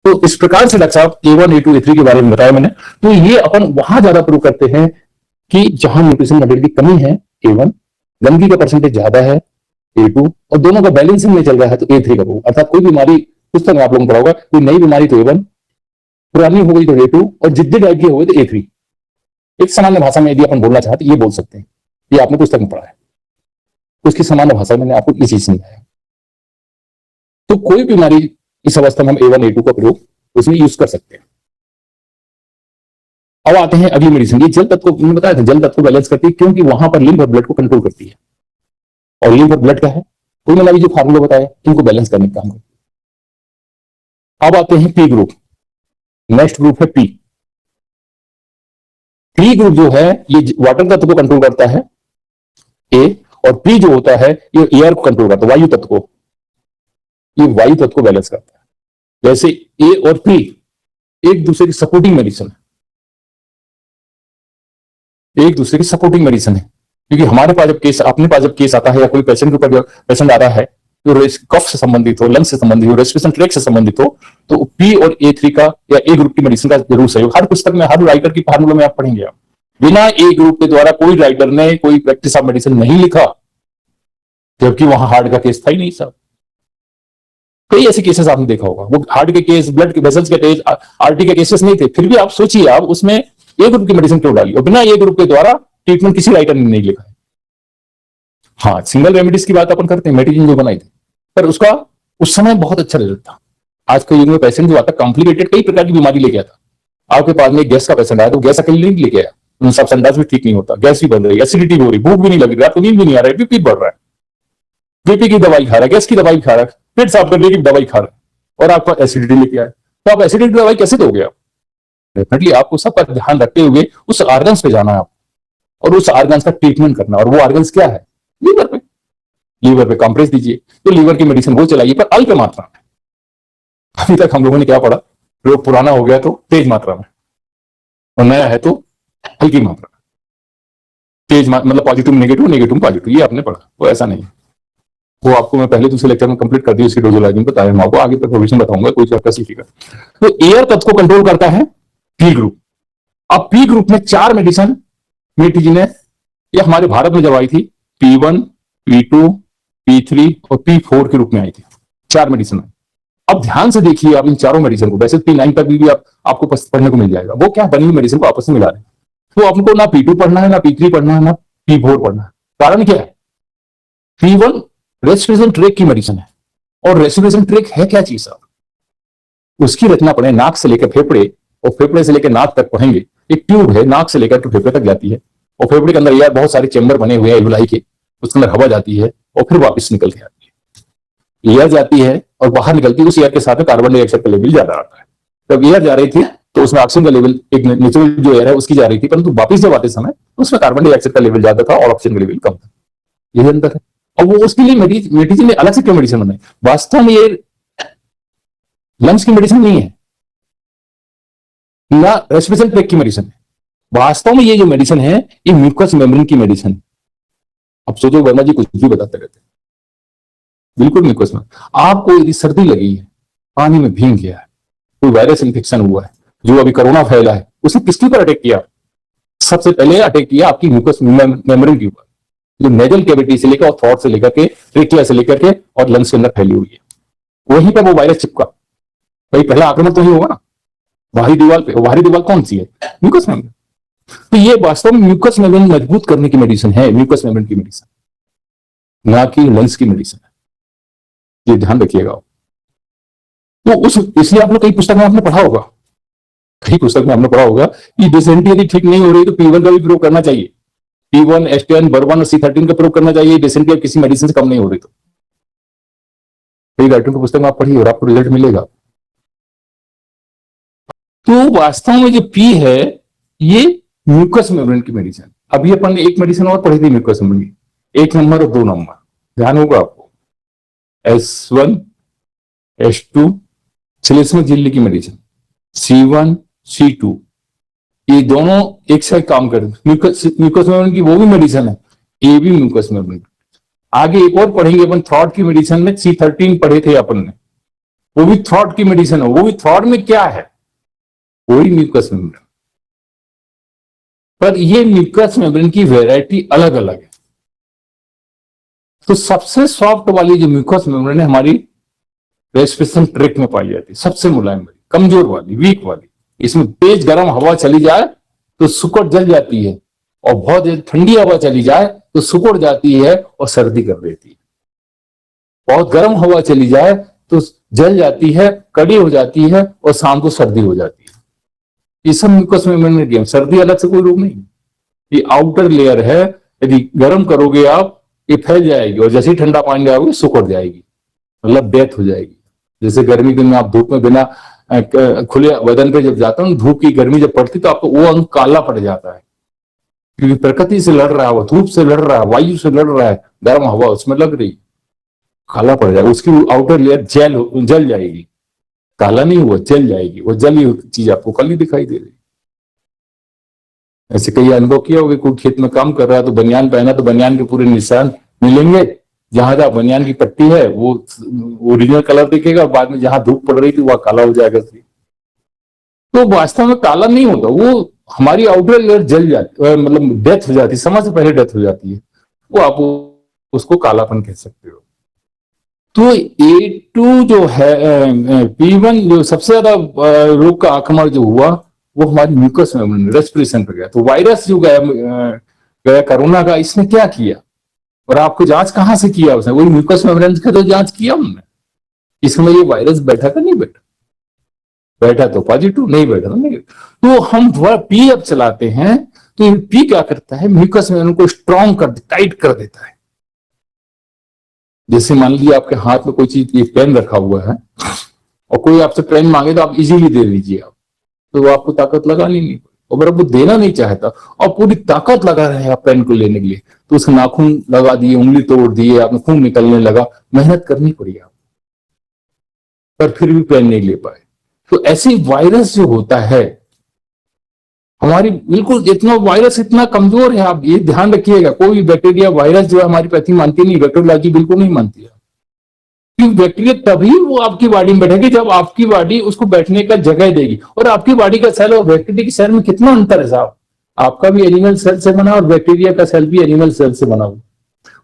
तो इस प्रकार से डॉक्टर साहब A1 A2 A3 के बारे में बताया मैंने। तो ये अपन वहां ज्यादा प्रूव करते हैं कि जहां न्यूट्रिशन मटेरियल की कमी है A1, गंदगी का परसेंटेज ज्यादा है A2, और दोनों का बैलेंसिंग में चल रहा है तो A3 का प्रूव। अर्थात कोई बीमारी, पुस्तक में आप लोगों को पढ़ा होगा, कोई नई बीमारी तो A1, पुरानी हो गई तो A2, और जिद्दी टाइप की हो गई तो A3। एक सामान्य भाषा में यदि अपन बोलना चाहते ये बोल सकते हैं, ये आपने पुस्तक में पढ़ा है, उसकी सामान्य भाषा मैंने आपको ये चीज समझाया। तो कोई बीमारी इस अवस्था में हम A1 A2 का प्रयोग उसमें यूज कर सकते हैं। अब आते हैं अगली मेडिसिन, ये जल तत्व को बताया था, जल तत्व को बैलेंस करती है क्योंकि वहां पर लिम्फ और ब्लड को कंट्रोल करती है। और लिम्फ और ब्लड का है कोई मैंने अभी जो फार्मूला बताया इनको बैलेंस करने का काम करती है। अब आते हैं पी ग्रुप, नेक्स्ट ग्रुप है पी। पी ग्रुप जो है ये वाटर तत्व को कंट्रोल करता है ए, और पी जो होता है ये एयर को कंट्रोल करता है, वायु तत्व को, ये वायु तत्व को बैलेंस करता है। जैसे ए और पी एक दूसरे की सपोर्टिंग मेडिसिन है, एक दूसरे की सपोर्टिंग मेडिसिन है। क्योंकि हमारे पास जब केस, अपने पास जब केस आता है या कोई पेशेंट के ऊपर पेशेंट आ रहा है जो कफ से संबंधित हो, लंग्स से संबंधित हो, रेस्पिरेशन ट्रैक्ट से संबंधित हो, तो पी और A3 का या ए ग्रुप की मेडिसिन का जरूर सहयोग। हर पुस्तक में, हर राइटर की फार्मूला में आप पढ़ेंगे। आप बिना ए ग्रुप के द्वारा कोई राइटर ने कोई प्रैक्टिस ऑफ मेडिसिन नहीं लिखा, जबकि वहां हार्ट का केस था ही नहीं साहब। कई ऐसे केसेस आपने देखा होगा, वो हार्ट के केस, ब्लड के वेसल्स के केस, आरटी के केसेस नहीं थे, फिर भी आप सोचिए आप उसमें ए ग्रुप की मेडिसिन क्यों डाली, और बिना ए ग्रुप के द्वारा ट्रीटमेंट किसी राइटर ने नहीं लिखा है। हाँ, सिंगल रेमेडीज की बात अपन करते हैं, मेडिसिन जो बनाई थी, पर उसका उस समय बहुत अच्छा रिजल्ट था। आज के युग में पेशेंट जो आता कॉम्प्लिकेटेड कई प्रकार की बीमारी लेके आता, आपके पास में गैस का पेशेंट आया तो गैस अकेले नहीं लेके आया, सब संडास भी ठीक नहीं होता, गैस भी बन रही है, एसिडिटी भी हो रही, भूख भी नहीं लग रही, आपको नींद भी नहीं आ रहा है, बीपी बढ़ रहा है, बीपी की दवाई खा रहा है, गैस की दवाई खा रहा है, पेट साफ करने की दवाई खा रहा है, और आपको एसिडिटी लेके आए, तो आप एसिडिटी दवाई कैसे दोगे? आप डेफिनेटली आपको सबका ध्यान रखते हुए उस ऑर्गन्स पे जाना है आप, और उस ऑर्गन्स का ट्रीटमेंट करना। और वो ऑर्गन्स क्या है? लीवर पे, लीवर पे कंप्रेस दीजिए, तो लीवर की मेडिसिन वो चलाइए, पर अल्प मात्रा में। अभी तक हम लोगों ने क्या पढ़ा, प्रयोग पुराना हो गया तो तेज मात्रा में, और नया है तो हल्की मात्रा में। तेज मतलब पॉजिटिव नेगेटिव, नेगेटिव पॉजिटिव, ये आपने पढ़ा। वो ऐसा नहीं है, वो आपको मैं पहले दूसरे लेक्चर में कंप्लीट कर दी, उसकी डोजोलॉजी बताया, मैं आपको आगे तक प्रोविजन बताऊंगा, कोई चैप्टर सीखेगा। तो एयर तत्व को कंट्रोल करता है पी ग्रुप। अब पी ग्रुप में 4 मेडिसिन मेडिसिन है, ये हमारे भारत में जब आई थी P1, P2, P3 और P4 के रूप में आई थी, 4 मेडिसिन। अब ध्यान से देखिए आप इन चारों मेडिसिन को, वैसे P9 तक भी आपको पढ़ने को मिल जाएगा। वो क्या बनी हुई मेडिसिन को आपस में मिला रहे, तो आपको ना P2 पढ़ना है, ना P3 पढ़ना है, ना P4 पढ़ना है। कारण क्या है? P1 रेस्पिरेशन ट्रैक्ट की मेडिसिन है, और रेस्पिरेशन ट्रैक्ट है क्या चीज साहब? उसकी रचना पढ़े, नाक से लेकर फेफड़े और फेफड़े से लेकर नाक तक पढ़ेंगे। एक ट्यूब है, नाक से लेकर के फेफड़े तक जाती है, और फेफड़े के अंदर यार बहुत सारे चेंबर बने हुए हैं एलुलाई के, उसके अंदर हवा जाती है और फिर वापस निकल के आती है। एयर जाती है और बाहर निकलती है, उस एयर के साथ में कार्बन डाइऑक्साइड का लेवल ज्यादा आता है। जब एयर जा रही थी तो उसमें ऑक्सीजन का लेवल, एक नेचुरल जो एयर है उसकी जा रही थी, परंतु वापस जब आते समय उसमें कार्बन डाइऑक्साइड का लेवल ज्यादा था और ऑक्सीजन का लेवल कम था। यही अंतर है। और वो उसके लिए मेडिसिन ने अलग से क्यों मेडिसिन बनाई? वास्तव में ये लंग्स की मेडिसिन नहीं है, ना रेस्पिरेशन ट्रैक्ट की मेडिसिन है। वास्तव में ये जो मेडिसिन है ये म्यूकस मेम्ब्रेन की मेडिसिन है। अब सोचो वर्मा जी कुछ भी बताते रहते हैं, बिल्कुल म्यूकस में। आपको यदि सर्दी लगी है, पानी में भीग गया है, कोई वायरस इंफेक्शन हुआ है, जो अभी कोरोना फैला है, उसने किसके ऊपर अटैक किया? सबसे पहले अटैक किया आपकी म्यूकस मेम्ब्रेन के ऊपर, जो नेजल कैविटी से लेकर और थ्रोट से लेकर के, ट्रेकिया से लेकर के और लंग्स के अंदर फैली हुई है। वहीं पर वो वायरस चिपका, भाई पहला आक्रमण तो ही होगा ना बाहरी दीवार पे। बाहरी दीवार कौन सी है? Mucous membrane. तो ये वास्तव में म्यूकस मेम्ब्रेन मजबूत करने की मेडिसिन है, म्यूकस मेम्ब्रेन की मेडिसिन, ना कि लंग्स की मेडिसिन है। ये ध्यान रखिएगा। तो इसलिए आप लोग कई पुस्तक में आपने पढ़ा होगा, कई पुस्तक में आपने पढ़ा होगा कि डिसेंट्री यदि ठीक नहीं हो रही तो P1 का भी प्रयोग करना चाहिए, P1, S10, बर्बन और C13 का प्रयोग करना चाहिए, डिसेंट्री किसी मेडिसिन से कम नहीं हो रही तो। कई राइटरों की पुस्तक में आप पढ़िए और आपको रिजल्ट मिलेगा। तो वास्तव में जो P है ये म्यूकस मेम्ब्रेन की मेडिसिन। अभी अपन ने एक मेडिसिन और पढ़ी थी म्यूकस मेम्ब्रेन की, 1 नंबर और 2 नंबर, ध्यान होगा आपको, S1, S2 श्लेष्मक झिल्ली की मेडिसिन, C1, C2, ये दोनों एक साथ काम करते हैं। म्यूकस मेम्ब्रेन की वो भी मेडिसिन है, ये भी म्यूकस मेम्ब्रेन। आगे एक और पढ़ेंगे अपन थ्रोट की मेडिसिन में, C13 पढ़े थे अपन ने, वो भी थ्रॉट की मेडिसिन है, वो भी थ्रॉट में क्या है, वही म्यूकस मेम्ब्रेन। पर ये म्यूकस मेम्ब्रेन की वैरायटी अलग अलग है। तो सबसे सॉफ्ट वाली जो म्यूकस मेम्ब्रेन है हमारी रेस्पिरेशन ट्रैक्ट में पाई जाती है, सबसे मुलायम वाली, कमजोर वाली, वीक वाली। इसमें तेज गर्म हवा चली जाए तो सुकड़ जल जाती है, और बहुत ठंडी हवा चली जाए तो सुकड़ जाती है और सर्दी कर देती है। बहुत गर्म हवा चली जाए तो जल जाती है, कड़ी हो जाती है, और शाम को सर्दी हो जाती है। ये सब म्यूकस मेम्ब्रेन गेम। सर्दी अलग से कोई रोग नहीं, ये आउटर लेयर है, यदि गर्म करोगे आप ये फैल जाएगी, और जैसे ही ठंडा पानी डालोगे सुकड़ जाएगी, मतलब डेथ हो जाएगी। जैसे गर्मी के दिन आप धूप में बिना खुले बदन पे जब जाते हो, धूप की गर्मी जब पड़ती तो आपको वो अंग काला पड़ जाता है, क्योंकि प्रकृति से लड़ रहा है, वो धूप से लड़ रहा है, वायु से लड़ रहा है, गर्म हवा उसमें लग रही, काला पड़ जाएगा, उसकी आउटर लेयर जल जाएगी। काला नहीं हुआ, जल जाएगी, वो जली हुई चीज आपको काली दिखाई दे रही। ऐसे कई अनुभव किया होगा, कोई खेत में काम कर रहा है तो बनियान पहना तो बनियान के पूरे निशान मिलेंगे, जहां जहां बनियान की पट्टी है वो ओरिजिनल कलर दिखेगा, और बाद में जहां धूप पड़ रही थी वहां काला हो जाएगा। तो वास्तव में काला नहीं होता, वो हमारी आउटर लेयर जल जाती, मतलब डेथ हो जाती है, समय से पहले डेथ हो जाती है, वो आप उसको कालापन कह सकते हो। तो A2 जो है, P1 जो सबसे ज्यादा रोग का आक्रमण जो हुआ वो हमारी म्यूकस मेम्ब्रेन रेस्पिरेशन पे गया। तो वायरस जो गया कोरोना का, इसने क्या किया, और आपको जांच कहां से किया उसने, वही म्यूकस मेम्ब्रेन का तो जांच किया उन्होंने। इसमें ये वायरस बैठा था, नहीं बैठा, बैठा तो पॉजिटिव, नहीं बैठा तो नेगेटिव। तो हम पी अब चलाते हैं तो पी क्या करता है, म्यूकस मेम्ब्रेन को स्ट्रॉन्ग कर, टाइट कर देता है। जैसे मान लीजिए आपके हाथ में कोई चीज, ये पेन रखा हुआ है, और कोई आपसे पेन मांगे तो आप इजीली दे दीजिए, आप तो वो आपको ताकत लगानी नहीं, अगर वो देना नहीं चाहता और पूरी ताकत लगा रहे हैं आप पेन को लेने के लिए, तो उसके नाखून लगा दिए, उंगली तोड़ दिए, आपने खून निकलने लगा, मेहनत करनी पड़ी आप, पर फिर भी पेन नहीं ले पाए। तो ऐसे वायरस जो होता है हमारी, बिल्कुल इतना वायरस इतना कमजोर है, आप ये ध्यान रखिएगा। कोई भी बैक्टीरिया वायरस जो है हमारी पैथी मानती नहीं, बैक्टीरियोलॉजी बिल्कुल नहीं मानती है, क्योंकि बैक्टीरिया तभी वो आपकी बॉडी में बैठेगी जब आपकी बॉडी उसको बैठने का जगह देगी। और आपकी बॉडी का सेल और बैक्टीरिया के सेल में कितना अंतर है साहब, आपका भी एनिमल सेल से बना और बैक्टीरिया का सेल भी एनिमल सेल से बना हुआ,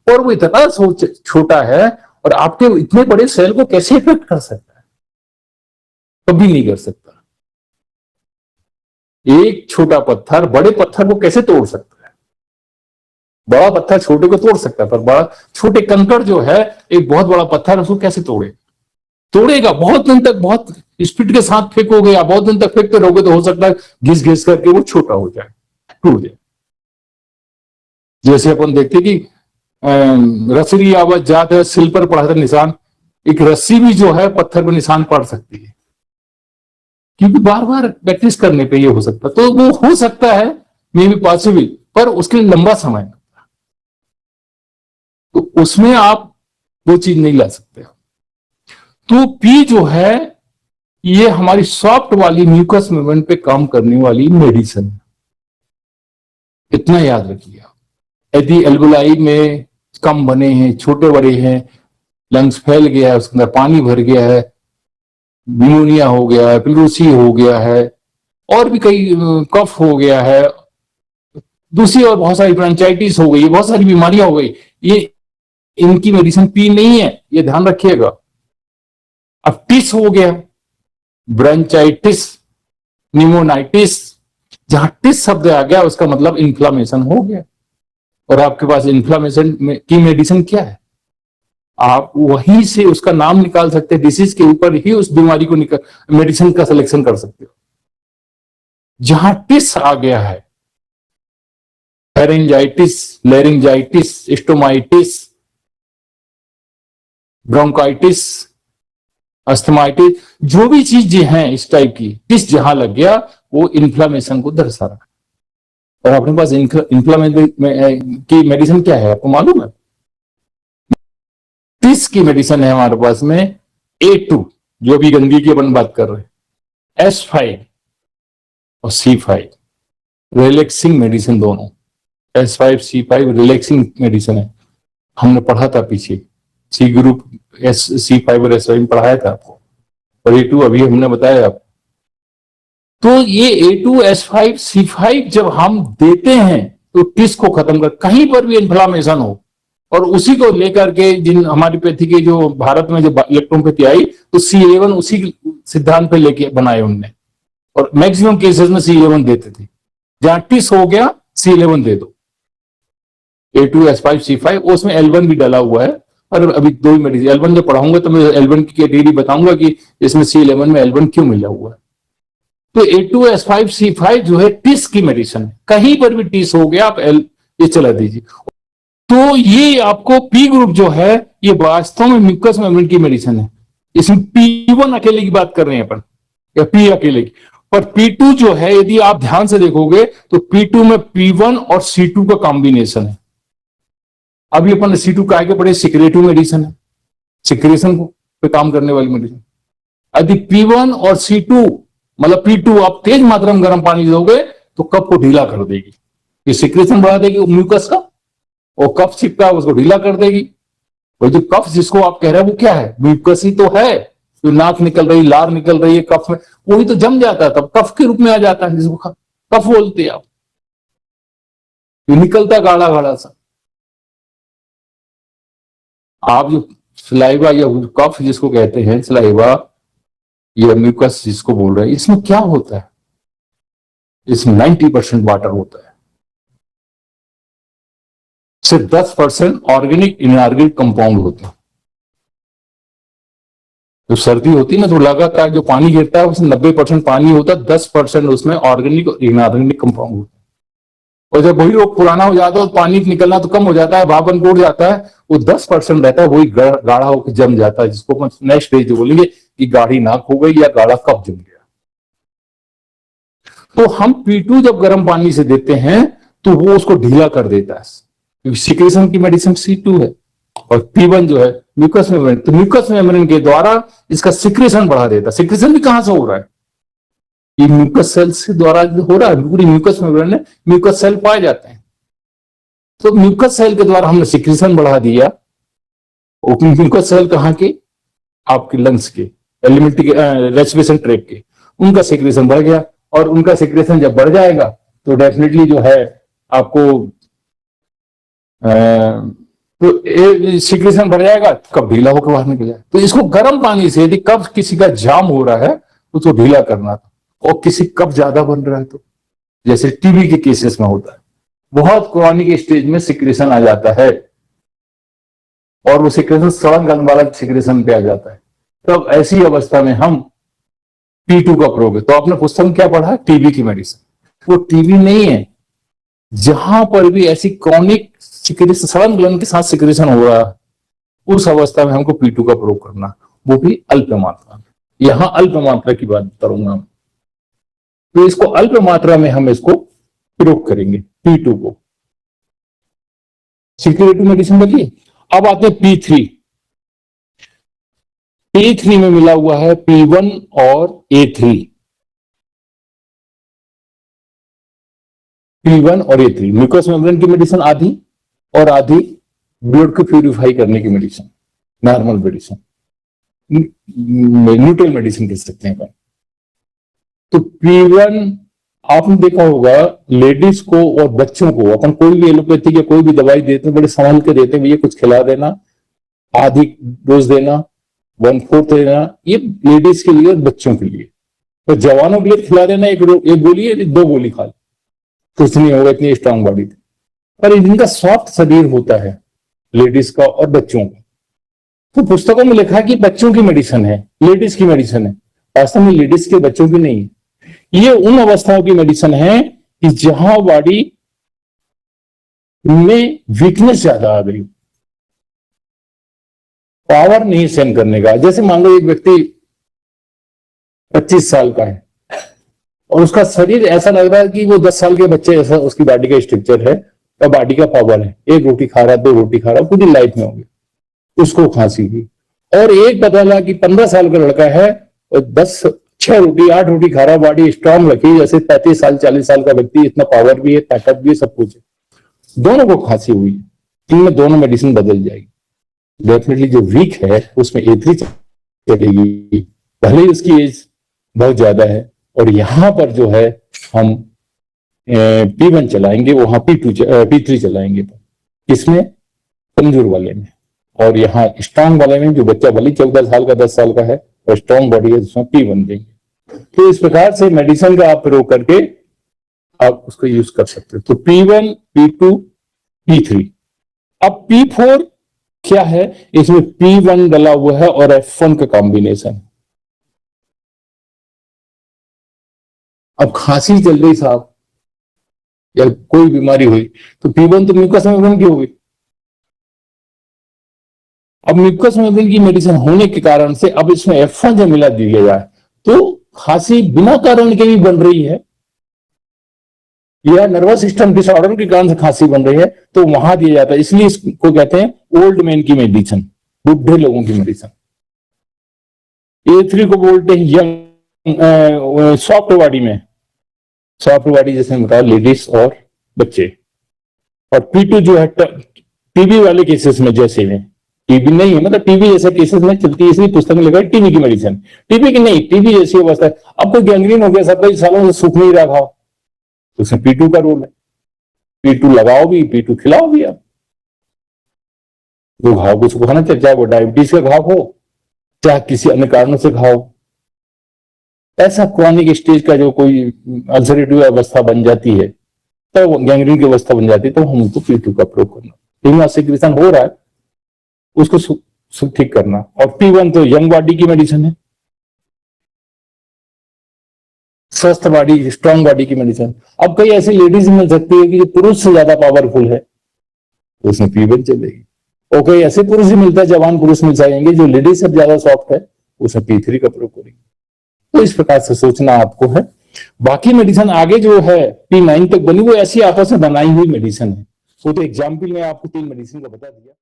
और वो इतना छोटा है, और आपके इतने बड़े सेल को कैसे इफेक्ट कर सकता है, कभी नहीं कर सकता। एक छोटा पत्थर बड़े पत्थर को कैसे तोड़ सकता है, बड़ा पत्थर छोटे को तोड़ सकता है, पर बड़ा छोटे कंकड़ जो है, एक बहुत बड़ा पत्थर उसको कैसे तोड़ेगा, बहुत दिन तक बहुत स्पीड के साथ फेंकोगे, या बहुत दिन तक फेंकते रहोगे तो हो सकता है घिस घिस करके वो छोटा हो जाए, टूट जाए। जैसे अपन देखते कि रसरी आवाज जात है, सिल पर पड़ा था निशान, एक रस्सी भी जो है पत्थर पर निशान पड़ सकती है, क्योंकि बार बार प्रैक्टिस करने पे ये हो सकता है। तो वो हो सकता है, मे बी पॉसिबल, पर उसके लिए लंबा समय लगता है, तो उसमें आप वो चीज नहीं ला सकते। तो पी जो है ये हमारी सॉफ्ट वाली म्यूकस मेम्ब्रेन पे काम करने वाली मेडिसिन है, इतना याद रखिए आप। यदि एल्बुलाई में कम बने हैं, छोटे बड़े हैं, लंग्स फैल गया है, उसके अंदर पानी भर गया है, निमोनिया हो गया है, पिलूसी हो गया है, और भी कई, कफ हो गया है, दूसरी और बहुत सारी ब्रांचाइटिस हो गई, बहुत सारी बीमारियां हो गई, ये इनकी मेडिसिन पी नहीं है, ये ध्यान रखिएगा। अब टिस हो गया, ब्रांचाइटिस, निमोनाइटिस, जहां टिस शब्द आ गया उसका मतलब इन्फ्लामेशन हो गया, और आपके पास इन्फ्लामेशन की मेडिसिन क्या है, आप वहीं से उसका नाम निकाल सकते हैं, डिसीज के ऊपर ही उस बीमारी को मेडिसिन का सिलेक्शन कर सकते हो। जहां टिस आ गया है, फेरेंजाइटिस, लेरिंजाइटिस, स्टोमाइटिस, ब्रोंकाइटिस, अस्थमाइटिस, जो भी चीजें हैं इस टाइप की, टिस जहां लग गया वो इन्फ्लामेशन को दर्शा रहा है। और अपने पास इन्फ्लामेशन की मेडिसिन क्या है आपको मालूम है? टिस की मेडिसिन है हमारे पास में A2, जो भी गंदगी की अपन बात कर रहे हैं, S5 और C5, रिलैक्सिंग मेडिसिन दोनों, S5 C5 रिलैक्सिंग मेडिसिन है। हमने पढ़ा था पीछे, C ग्रुप, C5 और S5 में पढ़ाया था आपको। और A2 अभी हमने बताया आप। तो ये A2S5C5 जब हम देते हैं तो टिस को खत्म कर, कहीं पर भी इन्फ्लामेशन हो, और उसी को लेकर के जिन हमारी पैथी के जो भारत में जो इलेक्ट्रोपैथी आई तो C11 उसी सिद्धांत पे लेके बनाए उनने, और मैक्सिमम केसेस में C11 देते थे। जहां टिस हो गया C11 दे दो। A2S5C5 उसमें L1 भी डाला हुआ है, और अभी दो ही मेडिसिन L1 जब पढ़ाऊंगा तो मैं L1 की कैटेगरी बताऊंगा कि इसमें C11 में L1 क्यों मिला हुआ है। तो A2S5C5 जो है टिस की मेडिसिन है, कहीं पर भी टिस हो गया आप ये चला दीजिए। तो ये आपको P ग्रुप जो है ये वास्तव में म्यूकस मेम्ब्रेन की मेडिसिन है। इसमें P1 अकेले की बात कर रहे हैं अपन, या P अकेले की, पर P2 जो है यदि आप ध्यान से देखोगे तो P2 में P1 और C2 का कॉम्बिनेशन है। अभी अपन C2 का आगे पढ़े, सिक्रेटिव मेडिसिन है, सिक्रेशन को पे काम करने वाली मेडिसिन। यदि P1 और C2 मतलब P2 आप तेज मात्रा में गर्म पानी दोगे तो कफ को ढीला कर देगी, ये सिक्रेशन बढ़ा देगी म्यूकस का, और कफ चिपका उसको ढीला कर देगी। और जो कफ जिसको आप कह रहे हैं वो क्या है, म्यूकस ही तो है, जो नाक निकल रही, लार निकल रही है कफ में, वही तो जम जाता है, तब कफ के रूप में आ जाता है, जिसको कफ बोलते हैं आप। ये निकलता गाढ़ा गाढ़ा सा। आप जो सलाइवा या कफ जिसको कहते हैं, सलाइवा या म्यूकस जिसको बोल रहे हैं, इसमें क्या होता है, इसमें 90% वाटर होता है, सिर्फ 10% ऑर्गेनिक इनऑर्गेनिक कंपाउंड होते हैं। जो सर्दी होती है ना तो लगातार जो पानी गिरता है उसमें 90% पानी होता है, 10% उसमें ऑर्गेनिक और इनऑर्गेनिक कंपाउंड होता है। और जब वही रोग पुराना हो जाता है तो पानी निकलना तो कम हो जाता है, भापन टूट जाता है, वो 10% रहता है, वही गाढ़ा होकर जम जाता है, जिसको अपन नेक्स्ट डे जो बोलेंगे कि गाढ़ी नाक हो गई या गाढ़ा कफ जम गया। तो हम P2 जब गर्म पानी से देते हैं तो वो उसको ढीला कर देता है, क्योंकि सिक्रेशन की मेडिसिन C2 है, और P1 जो है म्यूकस मेम्ब्रेन, तो म्यूकस मेम्ब्रेन के द्वारा इसका सिक्रेशन बढ़ा देता है। सिक्रेशन भी कहां से हो रहा है, ये म्यूकस सेल से द्वारा हो रहा है, पूरी म्यूकस मेम्ब्रेन में म्यूकस सेल पाए जाते हैं, तो म्यूकस सेल के द्वारा हमने सिक्रेशन बढ़ा दिया। म्यूकस सेल कहाँ के, आपके लंग्स के, एलिमेंट्री के, रेस्पिरेशन ट्रैक्ट के, उनका सिक्रेशन बढ़ गया, और उनका सिक्रेशन जब बढ़ जाएगा तो डेफिनेटली जो है आपको तो सिक्रेशन बढ़ जाएगा, कब ढीला होकर बाहर निकल जाए। तो इसको गर्म पानी से यदि कब किसी का जाम हो रहा है उसको ढीला करना था, और किसी कब ज्यादा बन रहा है तो जैसे टीबी के केसेस में होता है, बहुत क्रॉनिक स्टेज में सिक्रेशन आ जाता है, और वो सिक्रेशन सड़न गलन वाला सिक्रेशन पे आ जाता है, तब ऐसी अवस्था में हम P2 का प्रयोग है। तो आपने पुस्तक में क्या पढ़ा, टीबी की मेडिसिन, वो टीबी नहीं है, जहां पर भी ऐसी क्रॉनिक सिक्रेशन सड़न गलन के साथ सिक्रेशन हो रहा है, उस अवस्था में हमको P2 का प्रयोग करना, वो भी अल्प मात्रा में। यहां अल्प मात्रा की बात करूंगा, तो इसको अल्प मात्रा में हम इसको प्रयोग करेंगे P2 को, सिक्रेटिव मेडिसिन बची। अब आते हैं P3। P3 में मिला हुआ है P1 और A3, P1 और A3 म्यूकस मेम्ब्रेन की मेडिसिन आधी, और आधी ब्लड को प्यूरिफाई करने की medicine, normal medicine, neutral medicine कह सकते हैं। तो P1 आपने देखा होगा लेडीज को और बच्चों को, अपन कोई भी एलोपैथी या कोई भी दवाई देते हैं बड़े संभाल के देते हैं, ये कुछ खिला देना, आधी डोज देना, 1/4 देना, ये लेडीज के लिए और बच्चों के लिए। तो जवानों के लिए खिला देना एक गोली है, 2 गोली खा, कुछ नहीं होगा, इतनी स्ट्रांग बॉडी थी। पर इनका सॉफ्ट शरीर होता है लेडीज का और बच्चों का, तो पुस्तकों में लिखा है कि बच्चों की मेडिसिन है, लेडीज की मेडिसिन है, वास्तव में लेडीज के बच्चों की नहीं है। ये उन अवस्थाओं की मेडिसिन है कि जहां बॉडी में वीकनेस ज्यादा आ गई, पावर नहीं सहन करने का। जैसे मान लो एक व्यक्ति 25 साल का है और उसका शरीर ऐसा लग रहा है कि वो 10 साल के बच्चे, ऐसा उसकी बॉडी का स्ट्रक्चर है और बॉडी का पावर है, 1 रोटी खा रहा, 2 रोटी खा रहा, पूरी लाइफ में होगी, उसको खांसी की। और एक पता लगा कि 15 साल का लड़का है और 6 रोटी 8 रोटी खा रहा, बॉडी स्ट्रांग रखी, जैसे 35 साल 40 साल का व्यक्ति, इतना पावर भी है, ताकत भी है, सब कुछ है, दोनों को खांसी हुई, इनमें दोनों मेडिसिन बदल जाएगी। डेफिनेटली जो वीक है उसमें A3 चलेगी भले ही उसकी एज बहुत ज्यादा है, और यहां पर जो है हम P1 चलाएंगे, वहां P3 चलाएंगे। इसमें कमजोर वाले में, और यहाँ स्ट्रांग वाले में जो बच्चा भले 14 साल का 10 साल का है और स्ट्रांग बॉडी है, उसमें P1 देंगे। तो इस प्रकार से मेडिसिन का आप प्रयोग करके आप उसको यूज कर सकते हो। तो P1, P2, P3। अब P4 क्या है, इसमें P1 डला हुआ है और F1 का कॉम्बिनेशन। अब खांसी चल रही साहब या कोई बीमारी हुई तो P1 तो म्यूकस मेम्ब्रेन की होगी। अब म्यूकस मेम्ब्रेन की मेडिसिन होने के कारण से अब इसमें F1 जब मिला दिया जाए तो खांसी बिना कारण के भी बन रही है, या नर्वस सिस्टम डिसऑर्डर के कारण से खांसी बन रही है तो वहां दिया जाता है। इसलिए इसको कहते हैं ओल्ड मैन की मेडिसिन, बुढ़े लोगों की मेडिसिन। A3 को बोलते हैं यंग सॉफ्ट बॉडी में, सॉफ्ट बॉडी जैसे बताया लेडीज और बच्चे। और P2 जो है टीबी वाले केसेस में, जैसे में टीबी नहीं है मतलब टीबी जैसे केसेस में चलती है, इसलिए पुस्तक में लिखा है टीबी की मेडिसिन। टीबी की नहीं, टीबी जैसी अवस्था है। अब कोई गैंग्रीन हो गया, सब कई सालों से सूख नहीं रहा घाव, तो उसमें P2 का रोल है। P2 लगाओ भी, P2 खिलाओ भी। आप जो घाव को सुखाना चाहिए, चाहे वो डायबिटीज का घाव हो, चाहे किसी अन्य कारणों से घाव, ऐसा क्रॉनिक स्टेज का जो कोई अल्सरेटिव अवस्था बन जाती है, तो गैंग्रीन की अवस्था बन जाती है, तो हम उनको P2 का प्रयोग करना। टीमा सिक्रेशन हो रहा है उसको ठीक करना। और P1 तो यंग बॉडी की मेडिसिन है, स्वस्थ बॉडी, स्ट्रांग बॉडी की मेडिसिन। अब कई ऐसी लेडीज मिल सकती है कि जो पुरुष से ज्यादा पावरफुल है, तो उसमें P1 चलेगी। और कई ऐसे पुरुष भी मिलता है, जवान पुरुष मिल जाएंगे जो लेडीज से ज्यादा सॉफ्ट है, उसमें P3 का प्रयोग करेंगे। तो इस प्रकार से सोचना आपको है। बाकी मेडिसिन आगे जो है P9 तक बनी, वो ऐसी आपस में बनाई हुई मेडिसिन है। वो तो एग्जाम्पल में आपको 3 मेडिसिन का बता दिया।